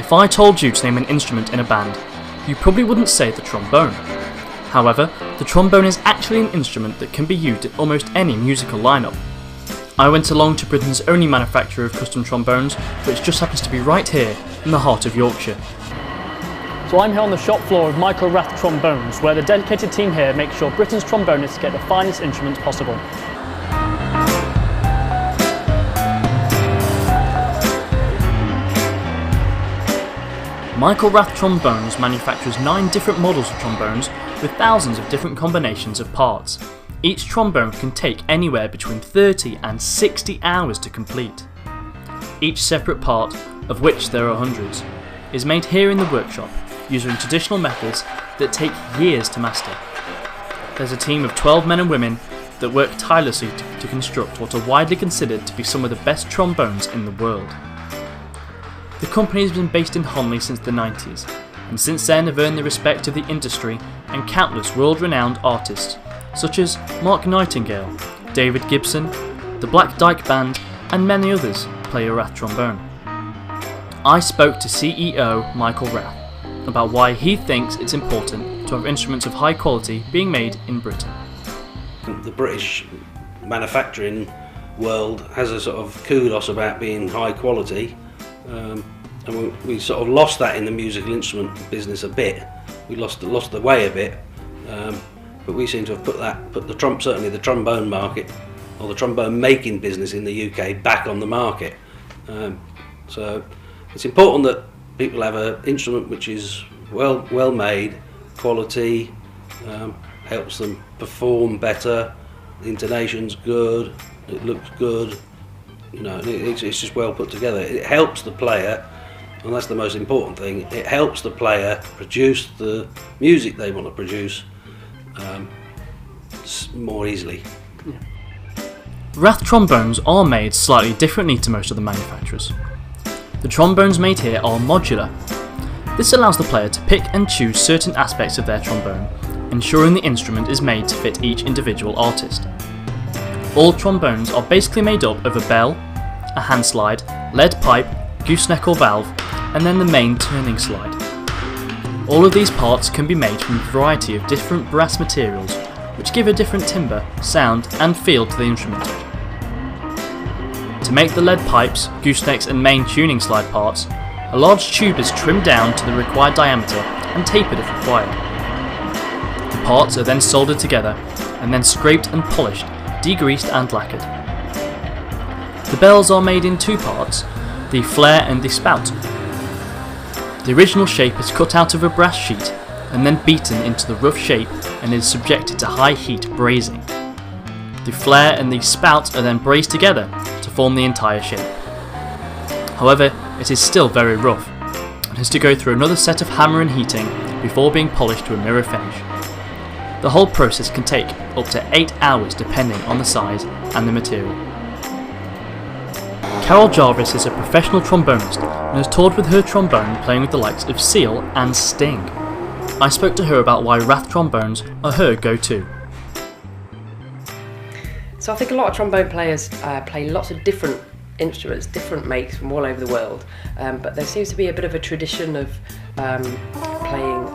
If I told you to name an instrument in a band, you probably wouldn't say the trombone. However, the trombone is actually an instrument that can be used in almost any musical lineup. I went along to Britain's only manufacturer of custom trombones, which just happens to be right here in the heart of Yorkshire. So I'm here on the shop floor of Michael Rath Trombones, where the dedicated team here makes sure Britain's trombonists get the finest instruments possible. Michael Rath Trombones manufactures 9 different models of trombones with thousands of different combinations of parts. Each trombone can take anywhere between 30 and 60 hours to complete. Each separate part, of which there are hundreds, is made here in the workshop using traditional methods that take years to master. There's a team of 12 men and women that work tirelessly to construct what are widely considered to be some of the best trombones in the world. The company has been based in Honley since the 90s, and since then have earned the respect of the industry and countless world-renowned artists such as Mark Nightingale, David Gibson, the Black Dyke Band and many others play a Rath trombone. I spoke to CEO Michael Rath about why he thinks it's important to have instruments of high quality being made in Britain. The British manufacturing world has a sort of kudos about being high quality, and we sort of lost that in the musical instrument business a bit. We lost the way a bit, but we seem to have certainly the trombone market or the trombone making business in the UK back on the market. So it's important that people have an instrument which is well made, quality, helps them perform better, the intonation's good, it looks good, you know, it's just well put together. It helps the player, and that's the most important thing, it helps the player produce the music they want to produce more easily. Yeah. Rath trombones are made slightly differently to most of the manufacturers. The trombones made here are modular. This allows the player to pick and choose certain aspects of their trombone, ensuring the instrument is made to fit each individual artist. All trombones are basically made up of a bell, a hand slide, lead pipe, gooseneck or valve, and then the main turning slide. All of these parts can be made from a variety of different brass materials, which give a different timbre, sound and feel to the instrument. To make the lead pipes, goosenecks and main tuning slide parts, a large tube is trimmed down to the required diameter and tapered if required. The parts are then soldered together and then scraped and polished, degreased and lacquered. The bells are made in 2 parts, the flare and the spout. The original shape is cut out of a brass sheet and then beaten into the rough shape and is subjected to high heat brazing. The flare and the spout are then brazed together to form the entire shape. However, it is still very rough and has to go through another set of hammer and heating before being polished to a mirror finish. The whole process can take up to 8 hours depending on the size and the material. Carol Jarvis is a professional trombonist and has toured with her trombone playing with the likes of Seal and Sting. I spoke to her about why Rath trombones are her go-to. So I think a lot of trombone players play lots of different instruments, different makes from all over the world, but there seems to be a bit of a tradition of playing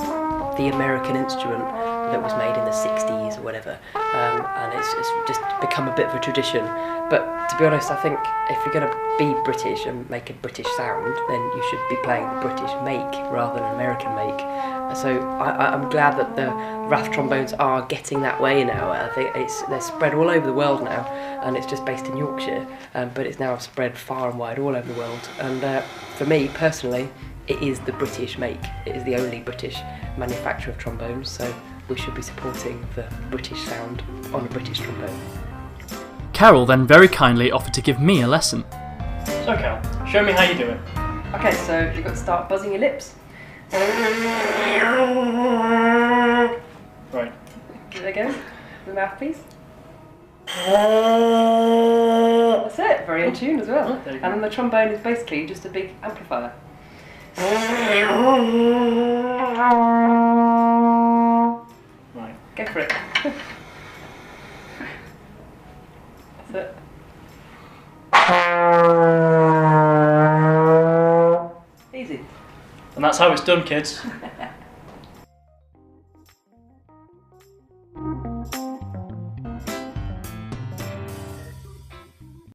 the American instrument that was made in the 60s or whatever, and it's just become a bit of a tradition. But to be honest, I think if you're going to be British and make a British sound, then you should be playing the British make rather than American make. So I'm glad that the Rath trombones are getting that way now. I think they're spread all over the world now, and it's just based in Yorkshire, but it's now spread far and wide all over the world. And for me personally, it is the British make. It is the only British manufacturer of trombones, so we should be supporting the British sound on a British trombone. Carol then very kindly offered to give me a lesson. So Carol, show me how you do it. Okay, so you've got to start buzzing your lips. Right. There you go. The mouthpiece. That's it. Very in tune as well. Oh, and then the trombone is basically just a big amplifier. Right. Go for it. That's it. Easy. And that's how it's done, kids.